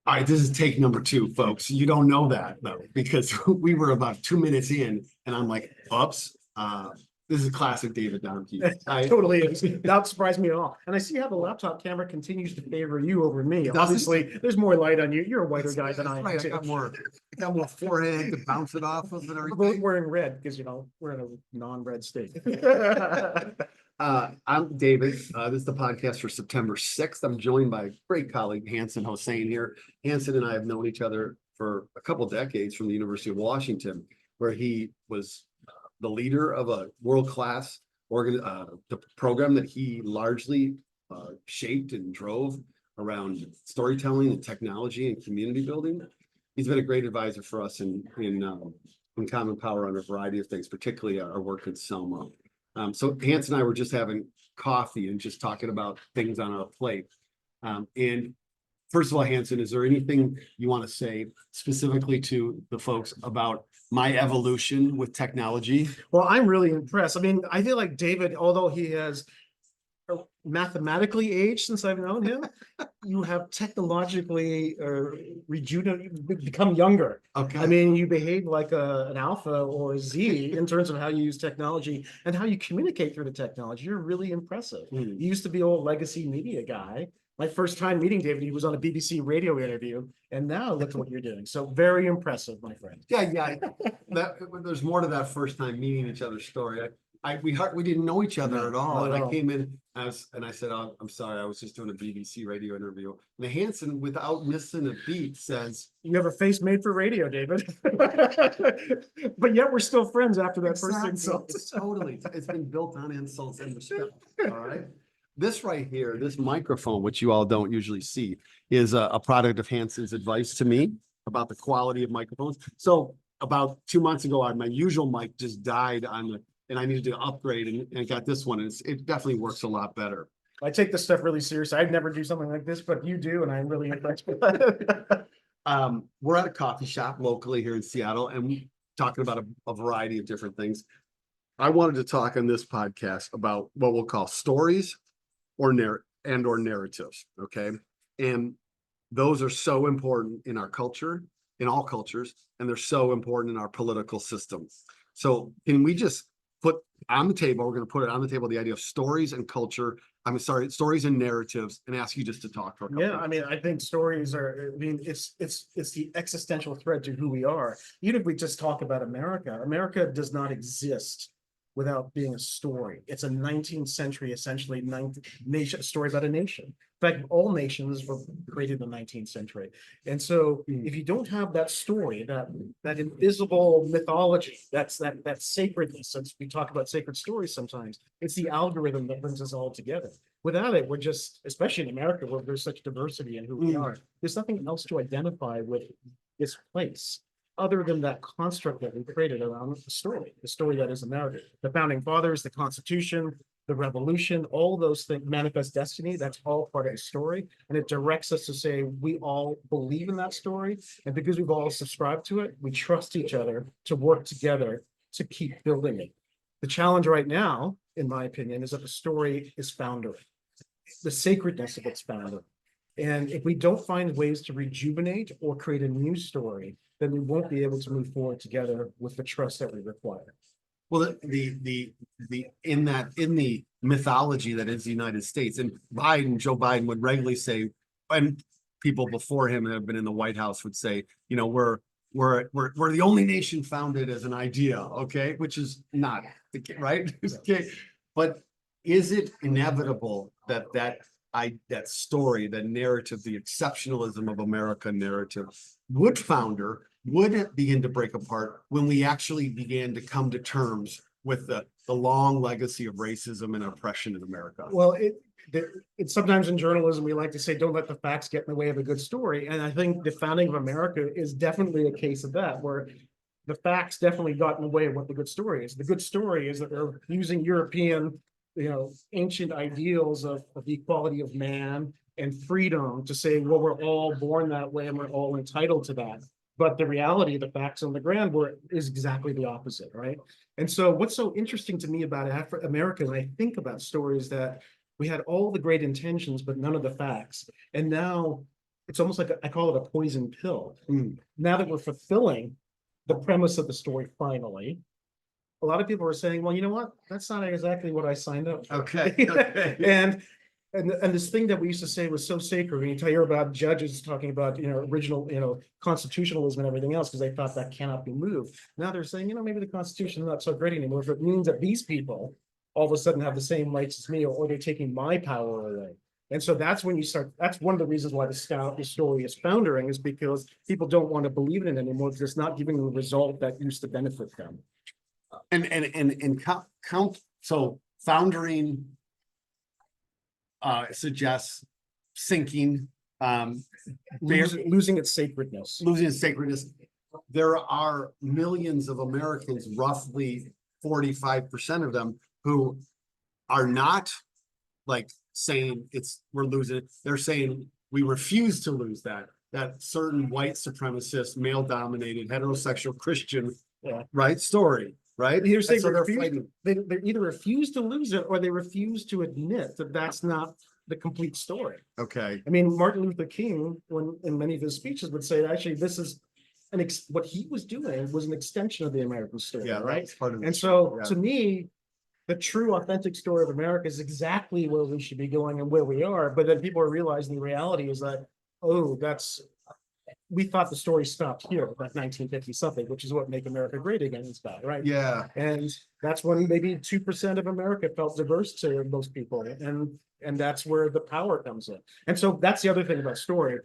All right, this is take number two, folks. You don't know that though, because we were about 2 minutes in and I'm like, oops, this is classic David Donkey. Totally is. That surprised me at all. And I see how the laptop camera continues to favor you over me. Obviously, there's more light on you. You're a whiter guy than I am. Right, Too. I got more forehead to bounce it off of and We're everything. both wearing red because we're in a non-red state. I'm David. This is the podcast for September 6th. I'm joined by great colleague Hanson Hosein here. Hanson and I have known each other for a couple decades from the University of Washington, where he was the leader of a world-class the program that he largely shaped and drove around storytelling and technology and community building. He's been a great advisor for us in Common Power on a variety of things, particularly our work at Selma. So Hanson and I were just having coffee and just talking about things on our plate. And first of all, Hanson, is there anything you want to say specifically to the folks about my evolution with technology? Well, I'm really impressed. I mean, I feel like David, although he has mathematically aged since I've known him, you have technologically become younger. Okay. I mean, you behave like an alpha or a Z in terms of how you use technology and how you communicate through the technology. You're really impressive. You used to be an old legacy media guy. My first time meeting David, he was on a BBC radio interview, and now look at what you're doing. So very impressive, my friend. Yeah. There's more to that first time meeting each other's story. We didn't know each other at all. And I came in and I said, oh, I'm sorry, I was just doing a BBC radio interview. And Hanson, without missing a beat, says, "You have a face made for radio, David." But yet we're still friends after that first insult. Totally. It's been built on insults and respect. All right. This right here, this microphone, which you all don't usually see, is a product of Hanson's advice to me about the quality of microphones. So about 2 months ago, my usual mic just died and I needed to upgrade and got this one. And it definitely works a lot better. I take this stuff really seriously. I'd never do something like this, but you do, and I'm really impressed with that. We're at a coffee shop locally here in Seattle, and we're talking about a variety of different things. I wanted to talk on this podcast about what we'll call stories or narratives. Okay. And those are so important in our culture, in all cultures, and they're so important in our political system. So can we just put on the table, we're going to put it on the table, the idea of stories and culture. I'm sorry, stories and narratives, and ask you just to talk for a couple Yeah, I mean, I think stories are, I mean, it's the existential thread to who we are. Even if we just talk about America, America does not exist without being a story. It's a 19th century, essentially, nation story about a nation. In fact, all nations were created in the 19th century. And so if you don't have that story, that invisible mythology, that sacredness, since we talk about sacred stories sometimes, it's the algorithm that brings us all together. Without it, we're just, especially in America, where there's such diversity in who we are, there's nothing else to identify with this place, other than that construct that we created around the story that is America. The founding fathers, the Constitution, the Revolution, all those things, manifest destiny, that's all part of the story. And it directs us to say we all believe in that story. And because we've all subscribed to it, we trust each other to work together to keep building it. The challenge right now, in my opinion, is that the story is foundering, the sacredness of its founder. And if we don't find ways to rejuvenate or create a new story, then we won't be able to move forward together with the trust that we require. Well, in the mythology that is the United States, and Joe Biden would regularly say, and people before him have been in the White House would say, you know, we're the only nation founded as an idea, okay, which is not the case, right? Okay, but is it inevitable that story, that narrative, the exceptionalism of America narrative would begin to break apart when we actually began to come to terms with the long legacy of racism and oppression in America? Well, it's sometimes in journalism, we like to say, don't let the facts get in the way of a good story. And I think the founding of America is definitely a case of that, where the facts definitely got in the way of what the good story is. The good story is that they're using European, ancient ideals of the equality of man and freedom to say, well, we're all born that way and we're all entitled to that. But the reality, the facts on the ground is exactly the opposite, right? And so what's so interesting to me about America, when I think about stories, that we had all the great intentions, but none of the facts. And now it's almost like, I call it a poison pill. Mm. Now that we're fulfilling the premise of the story finally, a lot of people are saying, well, you know what? That's not exactly what I signed up for. Okay. Okay. And this thing that we used to say was so sacred, when you hear about judges talking about, original, constitutionalism and everything else, because they thought that cannot be moved. Now they're saying, maybe the Constitution is not so great anymore, if it means that these people all of a sudden have the same rights as me, or they're taking my power away. And so that's when you start, that's one of the reasons why the story is foundering, is because people don't want to believe in it anymore, because it's not giving them the result that used to benefit them. And count, so foundering suggests sinking, Losing its sacredness. losing its sacredness. There are millions of Americans, roughly 45% of them, who are not like saying we're losing it. They're saying we refuse to lose that certain white supremacist, male dominated, heterosexual Christian, right, story. Right? You're saying So they're they either refuse to lose it, or they refuse to admit that that's not the complete story. Okay. I mean, Martin Luther King, when in many of his speeches, would say, actually, this is what he was doing was an extension of the American story. Yeah, right. that's part of it. And so, Yeah. to me, the true, authentic story of America is exactly where we should be going and where we are. But then people are realizing the reality is that, we thought the story stopped here, like 1950 something, which is what Make America Great Again is about, right? Yeah. And that's when maybe 2% of America felt diverse to most people, and that's where the power comes in. And so that's the other thing about story.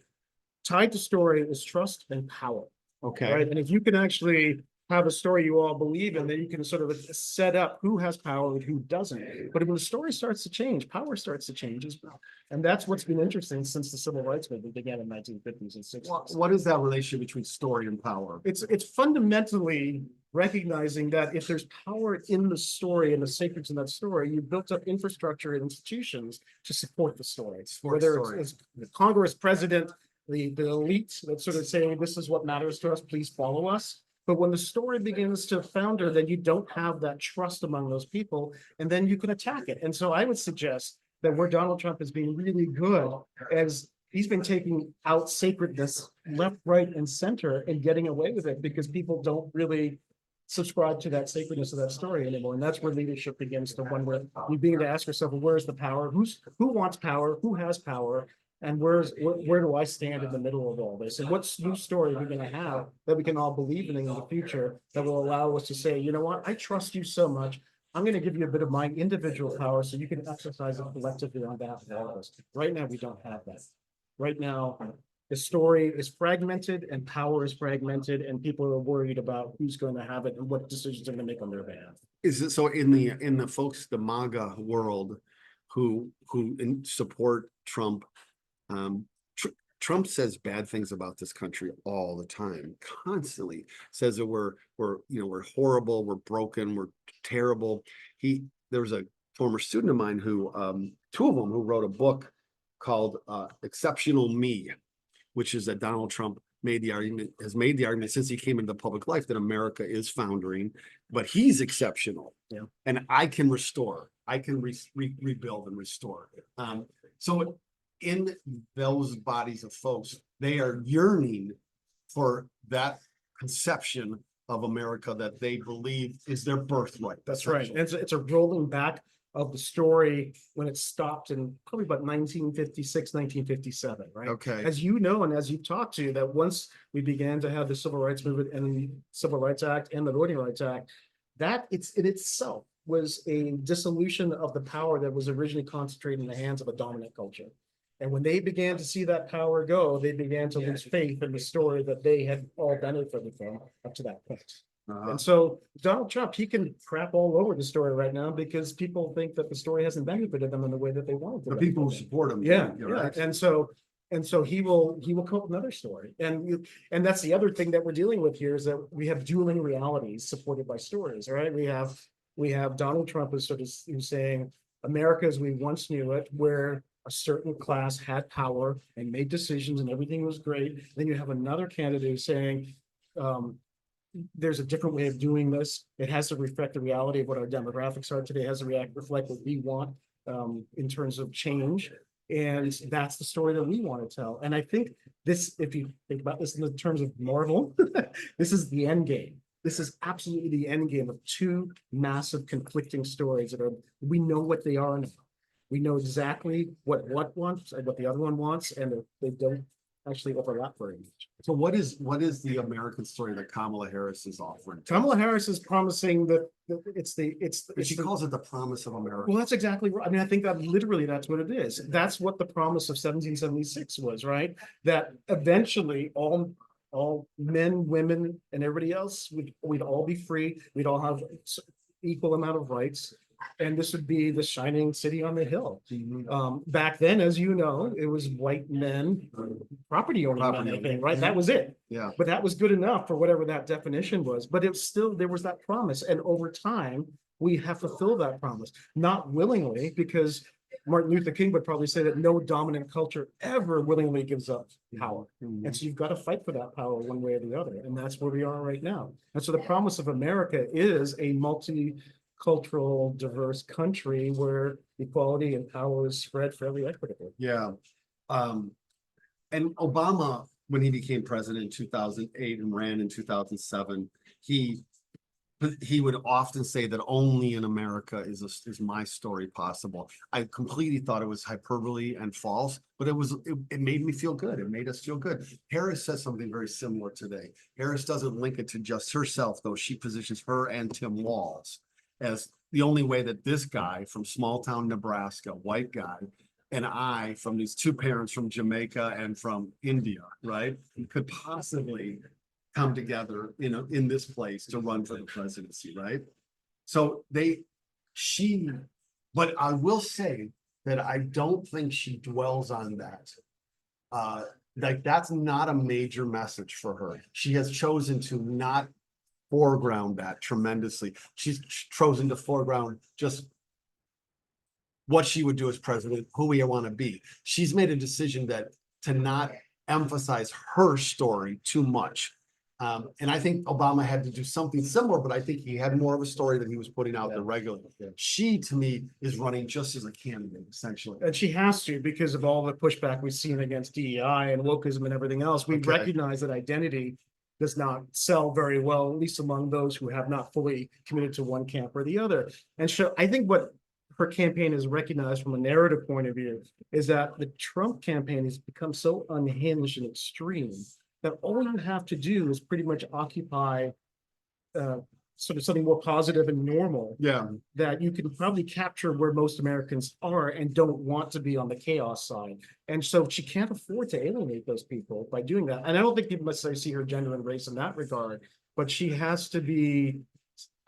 Tied to story is trust and power. Okay. Right. And if you can actually have a story you all believe in, then you can sort of set up who has power and who doesn't. But when the story starts to change, power starts to change as well. And that's what's been interesting since the civil rights movement began in 1950s and 60s. What is that relationship between story and power? It's fundamentally recognizing that if there's power in the story and the sacredness in that story, you've built up infrastructure and institutions to support the story. Whether it's the Congress, president, the elite that's sort of saying, this is what matters to us, please follow us. But when the story begins to founder, then you don't have that trust among those people, and then you can attack it. And so I would suggest that where Donald Trump has been really good, as he's been taking out sacredness left, right, and center and getting away with it, because people don't really subscribe to that sacredness of that story anymore. And that's where leadership begins to one where you begin to ask yourself, well, where's the power? Who wants power? Who has power? And where do I stand in the middle of all this? And what new story are we going to have that we can all believe in the future that will allow us to say, you know what, I trust you so much. I'm going to give you a bit of my individual power so you can exercise it collectively on behalf of all of us. Right now, we don't have that. Right now, the story is fragmented and power is fragmented, and people are worried about who's going to have it and what decisions they're going to make on their behalf. Is it so in the folks, the MAGA world who support Trump? Trump says bad things about this country all the time, constantly says that we're horrible, we're broken, we're terrible. There was a former student of mine who, two of them, who wrote a book called Exceptional Me, which is that Donald Trump has made the argument since he came into public life that America is foundering, but he's exceptional. Yeah. And I can restore, I can rebuild and restore. So in those bodies of folks, they are yearning for that conception of America that they believe is their birthright. That's right. It's a rolling back of the story when it stopped in probably about 1956, 1957, right? Okay. As you know, and as you talked to, that once we began to have the Civil Rights Movement and the Civil Rights Act and the Voting Rights Act, that in itself was a dissolution of the power that was originally concentrated in the hands of a dominant culture. And when they began to see that power go, they began to lose faith in the story that they had all benefited from up to that point. And so Donald Trump, he can crap all over the story right now because people think that the story hasn't benefited them in the way that they wanted to. The people who support him. Yeah. Right. And so he will come up with another story. And that's the other thing that we're dealing with here, is that we have dueling realities supported by stories, right? We have Donald Trump who's saying America as we once knew it, where a certain class had power and made decisions and everything was great. Then you have another candidate who's saying, there's a different way of doing this. It has to reflect the reality of what our demographics are today. It has to reflect what we want in terms of change. And that's the story that we want to tell. And I think this, if you think about this in the terms of Marvel, this is the end game. This is absolutely the end game of two massive conflicting stories that are, we know what they are now. We know exactly what wants and what the other one wants, and they don't actually overlap very much. So what is the American story that Kamala Harris is offering? Kamala Harris is promising that But she calls it the promise of America. well, that's exactly right. I mean, I think that literally that's what it is. That's what the promise of 1776 was, right? That eventually all men, women, and everybody else, we'd all be free. We'd all have equal amount of rights. And this would be the shining city on the hill. Back then, as you know, it was white men, property owning, Property anything, owning. right? That was it. Yeah. But that was good enough for whatever that definition was. But it's still, there was that promise. And over time, we have fulfilled that promise, not willingly, because Martin Luther King would probably say that no dominant culture ever willingly gives up power. And so you've got to fight for that power one way or the other. And that's where we are right now. And so the promise of America is a multicultural, diverse country where equality and power is spread fairly equitably. Yeah. And Obama, when he became president in 2008 and ran in 2007, he would often say that only in America is my story possible. I completely thought it was hyperbole and false, but it made me feel good. It made us feel good. Harris says something very similar today. Harris doesn't link it to just herself, though. She positions her and Tim Walz as the only way that this guy from small town Nebraska, white guy, and I from these two parents from Jamaica and from India, right, could possibly come together, in this place to run for the presidency, right? So but I will say that I don't think she dwells on that. Like that's not a major message for her. She has chosen to not foreground that tremendously. She's chosen to foreground just what she would do as president, who we want to be. She's made a decision to not emphasize her story too much. And I think Obama had to do something similar, but I think he had more of a story that he was putting out there regularly. She, to me, is running just as a candidate, essentially. And she has to, because of all the pushback we've seen against DEI and wokeism and everything else. We recognize that identity does not sell very well, at least among those who have not fully committed to one camp or the other. And so I think what her campaign is recognized from a narrative point of view is that the Trump campaign has become so unhinged and extreme that all you have to do is pretty much occupy sort of something more positive and normal. Yeah. That you can probably capture where most Americans are and don't want to be on the chaos side. And so she can't afford to alienate those people by doing that. And I don't think people necessarily see her gender and race in that regard, but she has to be,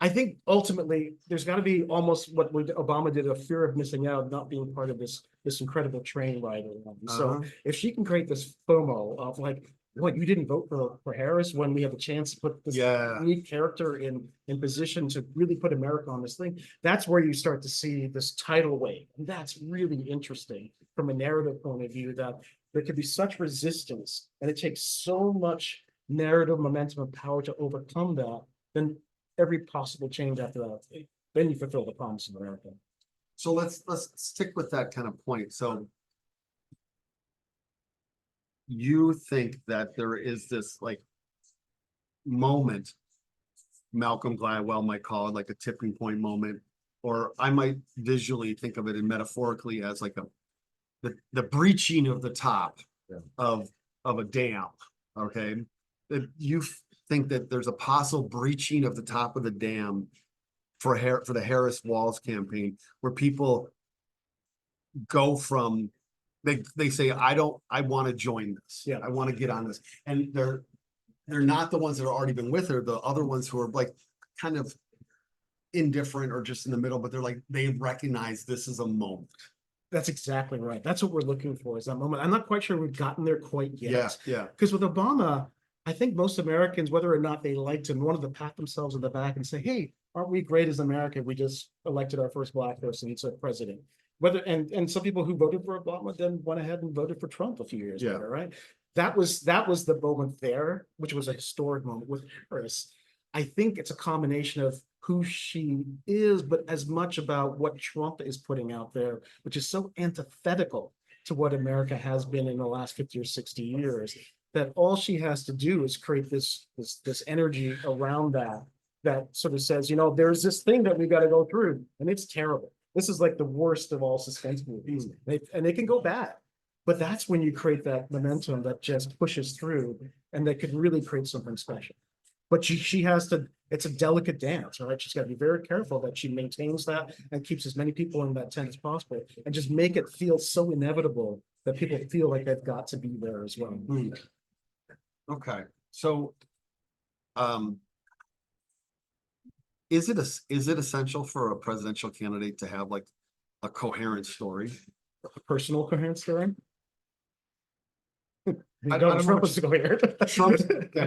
I think ultimately there's got to be almost what Obama did, a fear of missing out, not being part of this incredible train ride. So if she can create this FOMO of like, what, you didn't vote for Harris when we have a chance to put this unique character in position to really put America on this thing. That's where you start to see this tidal wave. And that's really interesting from a narrative point of view, that there could be such resistance and it takes so much narrative momentum and power to overcome that. Then every possible change after that, then you fulfill the promise of America. So let's stick with that kind of point. So you think that there is this like moment, Malcolm Gladwell might call it like a tipping point moment, or I might visually think of it and metaphorically as like the breaching of the top of a dam. Okay, that you think that there's a possible breaching of the top of the dam for the Harris Walz campaign, where people go from they say, I want to join this. Yeah. I want to get on this. And they're not the ones that have already been with her, the other ones who are like kind of indifferent or just in the middle, but they're like, they recognize this is a moment. That's exactly right. That's what we're looking for, is that moment. I'm not quite sure we've gotten there quite yet. Yeah. Because with Obama, I think most Americans, whether or not they liked him, wanted to pat themselves in the back and say, hey, aren't we great as America? We just elected our first Black person to president. And some people who voted for Obama then went ahead and voted for Trump a few years later, right? That was the moment there, which was a historic moment with Harris. I think it's a combination of who she is, but as much about what Trump is putting out there, which is so antithetical to what America has been in the last 50 or 60 years. That all she has to do is create this energy around that sort of says, you know, there's this thing that we got to go through, and it's terrible. This is like the worst of all suspense movies, and they can go bad. But that's when you create that momentum that just pushes through, and that could really create something special. But she has to, it's a delicate dance, right? She's got to be very careful that she maintains that and keeps as many people in that tent as possible, and just make it feel so inevitable that people feel like they've got to be there as well. Okay, so, is it essential for a presidential candidate to have like a coherent story? A personal coherent story. I don't know Trump what was coherent.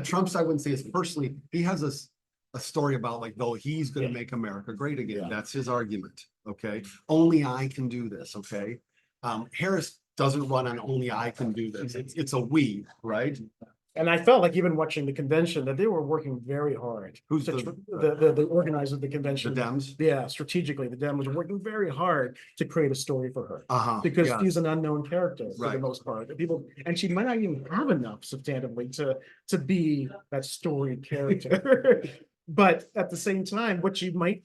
Trump's, I wouldn't say it's personally, he has a story about like, though he's gonna Yeah. make America great again. Yeah. That's his argument, okay? Only I can do this, okay? Harris doesn't run on only I can do this. It's a we, right? And I felt like even watching the convention that they were working very hard. Who's The organizer of the The convention? Dems? Yeah, strategically, the Dems were working very hard to create a story for her. Uh-huh. Because yeah. she's an unknown character for the Right. most part. People, and she might not even have enough substantively to be that story character. But at the same time, she might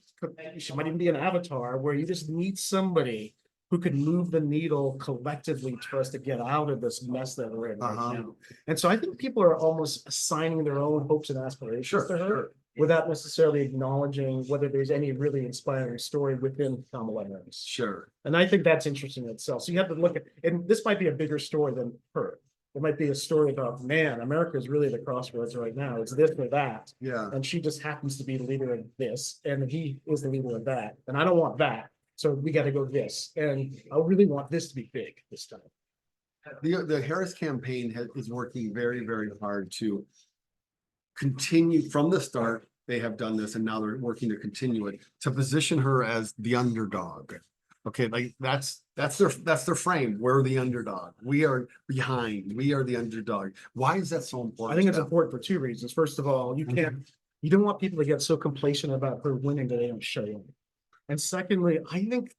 even be an avatar where you just need somebody who can move the needle collectively for us to get out of this mess that we're in right now. And so I think people are almost assigning their own hopes and aspirations to her without necessarily acknowledging whether there's any really inspiring story within Kamala Harris. Sure. And I think that's interesting in itself. So you have to look at, and this might be a bigger story than her. It might be a story about, man, America is really the crossroads right now. It's this or that. Yeah. And she just happens to be the leader of this, and he is the leader of that. And I don't want that. So we got to go this. And I really want this to be big this time. The Harris campaign is working very, very hard to continue from the start. They have done this, and now they're working to continue it, to position her as the underdog. Okay, like that's their frame. We're the underdog. We are behind. We are the underdog. Why is that so important? I think it's important for two reasons. First of all, you don't want people to get so complacent about her winning that they don't show up. And secondly, I think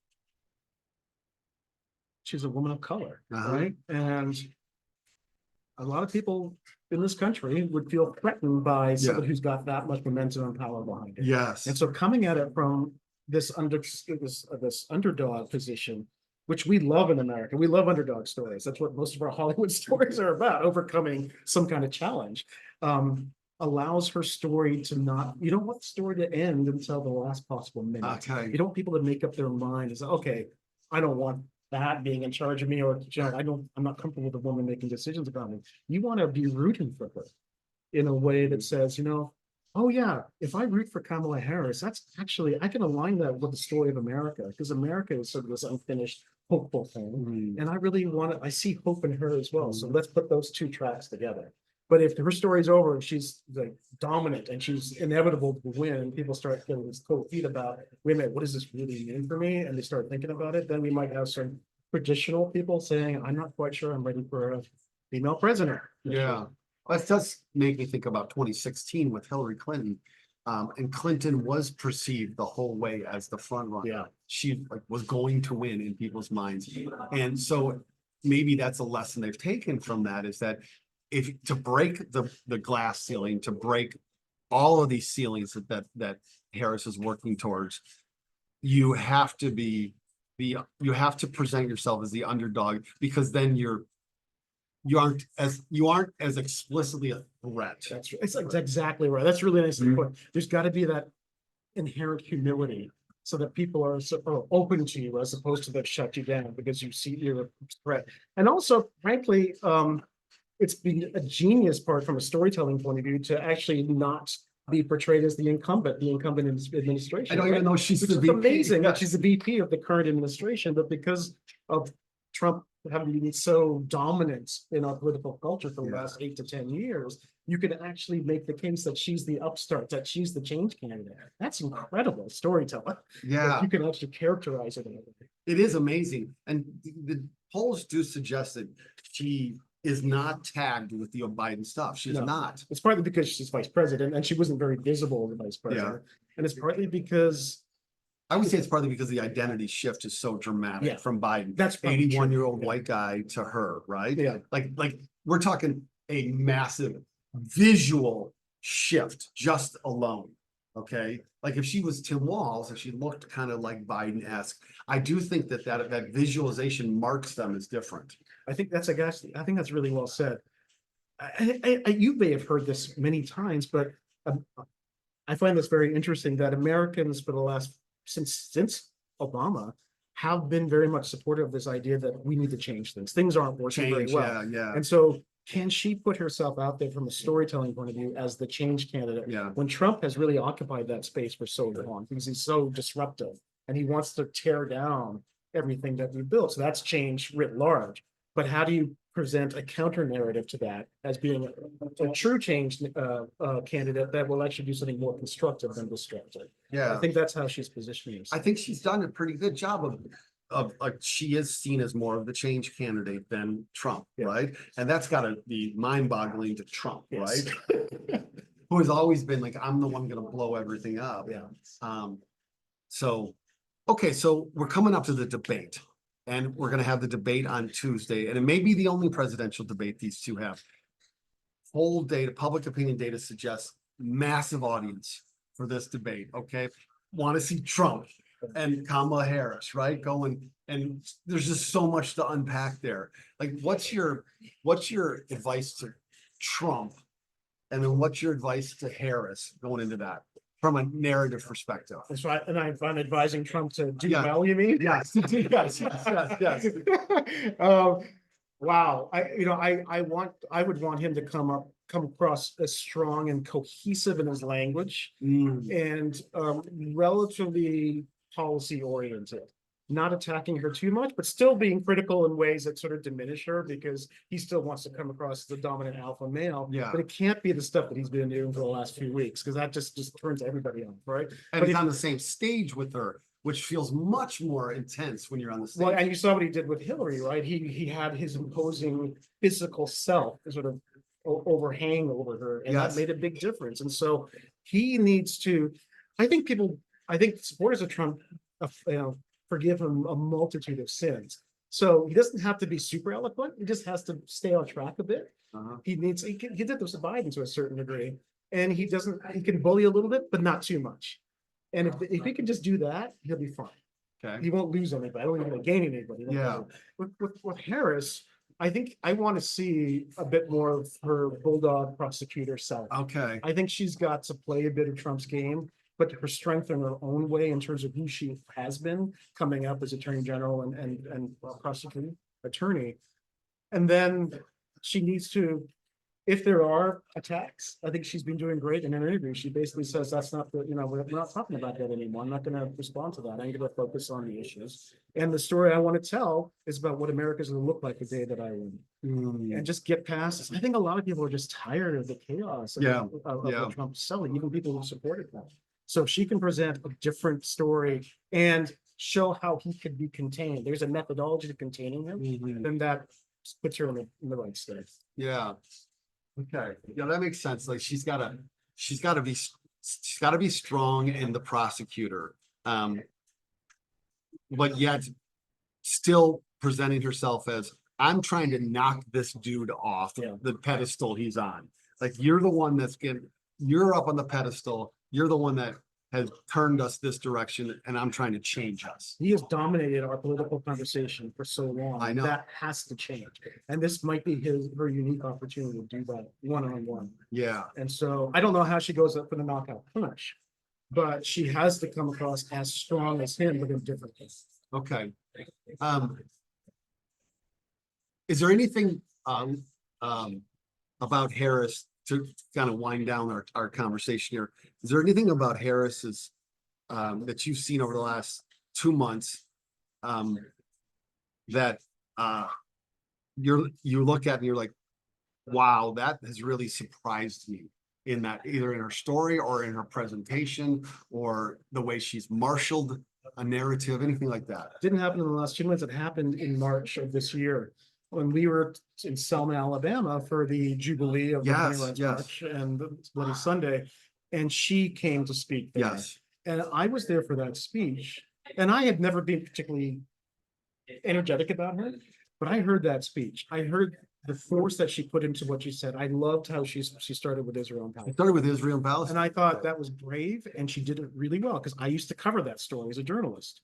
she's a woman of color, right? And a lot of people in this country would feel threatened by somebody who's got that much momentum and power behind it. Yes. And so coming at it from this underdog position, which we love in America, we love underdog stories. That's what most of our Hollywood stories are about, overcoming some kind of challenge. Allows her story to not, you don't want the story to end until the last possible minute. Okay. You don't want people to make up their mind and say, okay, I don't want that being in charge of me, or I'm not comfortable with a woman making decisions about me. You want to be rooting for her in a way that says, you know, oh yeah, if I root for Kamala Harris, that's actually, I can align that with the story of America, because America is sort of this unfinished, hopeful thing. And I really I see hope in her as well. So let's put those two tracks together. But if her story's over and she's like dominant and she's inevitable to win, and people start getting this cold feet about, wait a minute, what does this really mean for me? And they start thinking about it, then we might have some traditional people saying, I'm not quite sure I'm ready for a female president. Yeah. That does make me think about 2016 with Hillary Clinton. And Clinton was perceived the whole way as the front runner. Yeah. She was going to win in people's minds. And so maybe that's a lesson they've taken from that, is that if to break the glass ceiling, to break all of these ceilings that Harris is working towards, you have to you have to present yourself as the underdog, because then you aren't as explicitly a threat. It's exactly right. That's really nice to put. There's got to be that inherent humility, so that people are open to you, as opposed to that shut you down because you see you're a threat. And also, frankly, it's been a genius part from a storytelling point of view to actually not be portrayed as the incumbent administration. I don't even know she's the VP. Amazing that she's the VP of the current administration, but because of Trump having been so dominant in our political culture for the last 8 to 10 years, you can actually make the case that she's the upstart, that she's the change candidate. That's incredible storytelling. Yeah. You can actually characterize it. It is amazing. And the polls do suggest that she is not tagged with the Biden stuff. She's not. It's partly because she's vice president and she wasn't very visible as the vice president. And it's partly because I would say it's partly because the identity shift is so dramatic Yeah. from Biden. That's probably true. 81-year-old Yeah. white guy to her, right? Yeah. Like we're talking a massive visual shift just alone. Okay, like if she was Tim Walz, if she looked kind of like Biden-esque, I do think that visualization marks them as different. I think that's I think that's really well said. You may have heard this many times, but um, I find this very interesting that Americans for the last since Obama have been very much supportive of this idea that we need to change things. Things aren't working very Change, well. yeah. And so can she put herself out there from a storytelling point of view as the change candidate? Yeah. When Trump has really occupied that space for so long because he's so disruptive and he wants to tear down everything that we built. So that's change writ large. But how do you present a counter narrative to that as being a true change candidate that will actually do something more constructive than destructive? Yeah. I think that's how she's positioning herself. I think she's done a pretty good job of like she is seen as more of the change candidate than Trump, Yeah. right? And that's gotta be mind-boggling to Trump, Yes. right? Who has always been like, I'm the one gonna blow everything up. Yeah. So, okay, so we're coming up to the debate. And we're gonna have the debate on Tuesday, and it may be the only presidential debate these two have. Whole data, public opinion data suggests massive audience for this debate, okay? Want to see Trump and Kamala Harris, right? Going, and there's just so much to unpack there. Like, what's your advice to Trump? And then what's your advice to Harris going into that from a narrative perspective? That's right. And I'm advising Trump to do Yeah. well, you mean? Yes, yes. Wow. I would want him to come across as strong and cohesive in his language and relatively policy oriented, not attacking her too much, but still being critical in ways that sort of diminish her because he still wants to come across as the dominant alpha male. Yeah. But it can't be the stuff that he's been doing for the last few weeks because that just turns everybody on, right? And But he's if- on the same stage with her, which feels much more intense when you're on the stage. Well, and you saw what he did with Hillary, right? He had his imposing physical self sort of overhang over her, and Yes. that made a big difference. And so he needs to. I think supporters of Trump, forgive him a multitude of sins. So he doesn't have to be super eloquent. He just has to stay on track a bit. Uh-huh. He did this with Biden to a certain degree, and he can bully a little bit, but not too much. And if he can just do that, he'll be fine. Okay. He won't lose anybody. I don't think he'll gain anybody. Yeah. With Harris, I think I want to see a bit more of her bulldog prosecutor self. Okay. I think she's got to play a bit of Trump's game, but her strength in her own way in terms of who she has been coming up as attorney general and prosecuting attorney. And then she needs to, if there are attacks, I think she's been doing great in an interview. She basically says that's not we're not talking about that anymore. I'm not going to respond to that. I'm going to focus on the issues. And the story I want to tell is about what America's going to look like the day that I win. And just get past this. I think a lot of people are just tired of the chaos of what Trump's selling, even people who supported him. So if she can present a different story and show how he could be contained, there's a methodology to containing him, then that puts her in the right state. Yeah. Okay. Yeah, that makes sense. Like she's gotta be strong in the prosecutor. But yet still presenting herself as I'm trying to knock this dude off the pedestal he's on. Like you're the one you're up on the pedestal. You're the one that has turned us this direction and I'm trying to change us. He has dominated our political conversation for so long. I know. That has to change. And this might be her unique opportunity to do that one-on-one. Yeah. And so I don't know how she goes up for the knockout punch, but she has to come across as strong as him, but in different ways. Okay. Is there anything about Harris to kind of wind down our conversation here? Is there anything about Harris's that you've seen over the last 2 months that you look at and you're like, wow, that has really surprised me in that either in her story or in her presentation or the way she's marshaled a narrative, anything like that? Didn't happen in the last 2 months. It happened in March of this year when we were in Selma, Alabama for the Jubilee of the Voting Rights March and the Bloody Sunday. And she came to speak there. Yes. And I was there for that speech, and I had never been particularly energetic about her, but I heard that speech. I heard the force that she put into what she said. I loved how she started with Israel and It Palestine. started with Israel and And Palestine. I thought that was brave, and she did it really well, because I used to cover that story as a journalist.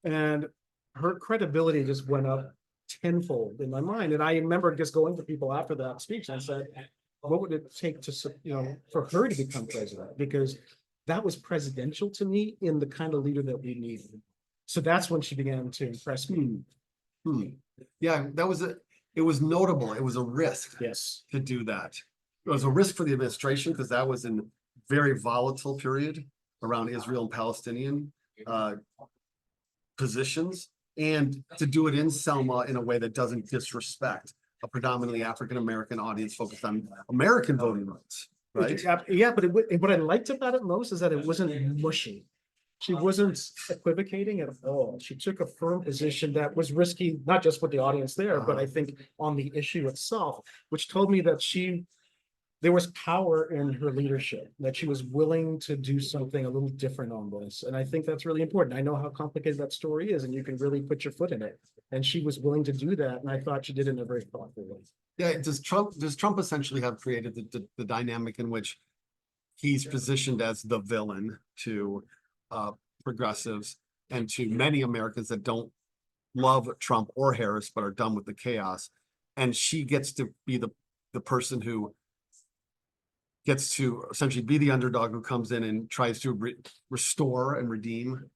And her credibility just went up tenfold in my mind. And I remember just going to people after that speech, and I said, what would it take to, for her to become president? Because that was presidential to me in the kind of leader that we needed. So that's when she began to impress me. Yeah, it was notable. It was a risk Yes. to do that. It was a risk for the administration because that was in very volatile period around Israel and Palestinian positions, and to do it in Selma in a way that doesn't disrespect a predominantly African-American audience focused on American voting rights, right? Yeah, but what I liked about it most is that it wasn't mushy. She wasn't equivocating at all. She took a firm position that was risky, not just with the audience there, but I think on the issue itself, which told me that there was power in her leadership, that she was willing to do something a little different on this. And I think that's really important. I know how complicated that story is, and you can really put your foot in it. And she was willing to do that. And I thought she did it in a very thoughtful way. Yeah, does Trump essentially have created the dynamic in which he's positioned as the villain to progressives and to many Americans that don't love Trump or Harris but are done with the chaos, and she gets to be the person who gets to essentially be the underdog who comes in and tries to restore and redeem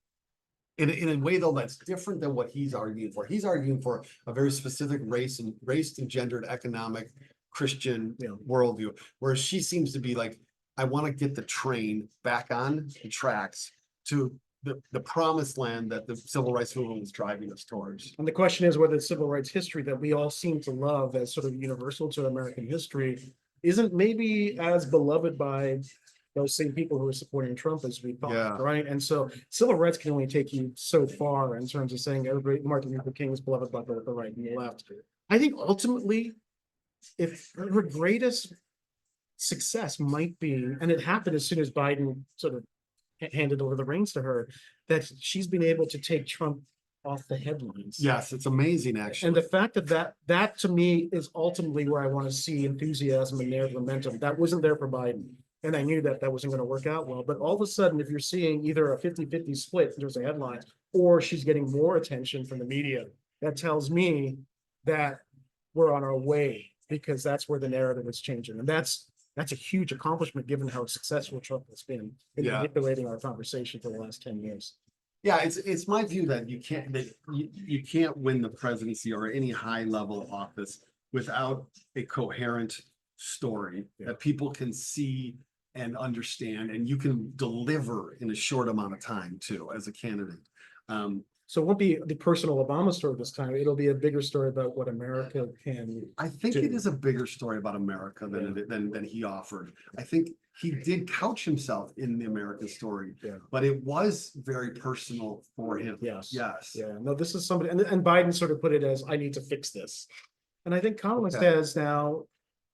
in a way, though, that's different than what he's arguing for. He's arguing for a very specific race and gendered, economic, Christian worldview, whereas she seems to be like, I want to get the train back on the tracks to the promised land that the civil rights movement was driving us towards. And the question is whether the civil rights history that we all seem to love as sort of universal to American history isn't maybe as beloved by those same people who are supporting Trump as we thought, right? And so civil rights can only take you so far in terms of saying everybody, Martin Luther King is beloved by both the right and the left. I think ultimately, if her greatest success might be, and it happened as soon as Biden sort of handed over the reins to her, that she's been able to take Trump off the headlines. Yes, it's amazing, actually. And the fact that to me is ultimately where I want to see enthusiasm and narrative momentum. That wasn't there for Biden. And I knew that wasn't going to work out well. But all of a sudden, if you're seeing either a 50-50 split in terms of headlines, or she's getting more attention from the media, that tells me that we're on our way, because that's where the narrative is changing. And that's a huge accomplishment given how successful Trump has been in manipulating our conversation for the last 10 years. Yeah, it's my view that you can't win the presidency or any high level office without a coherent story that people can see and understand, and you can deliver in a short amount of time too as a candidate. So it won't be the personal Obama story this time. It'll be a bigger story about what America can. I think it is a bigger story about America than he offered. I think he did couch himself in the American story, but it was very personal for him. Yes. Yes. Yeah. No, this is somebody, and Biden sort of put it as, I need to fix this. And I think Kamala says now,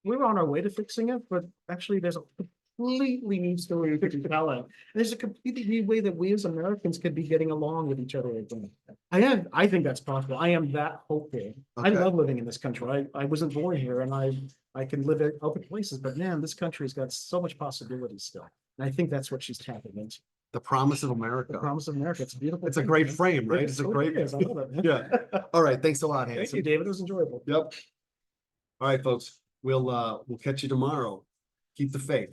we're on our way to fixing it, but actually there's a completely new story we could tell it. There's a completely new way that we as Americans could be getting along with each other again. I think that's possible. I am that hopeful. I love living in this country. I wasn't born here, and I can live at other places, but man, this country's got so much possibility still. And I think that's what she's tapping into. The promise of America. The promise of America. It's a beautiful. It's a great frame, right? It's a great. I love it. Yeah. All right. Thanks a lot, Hanson. Thank you, David. It was enjoyable. Yep. All right, folks. We'll catch you tomorrow. Keep the faith.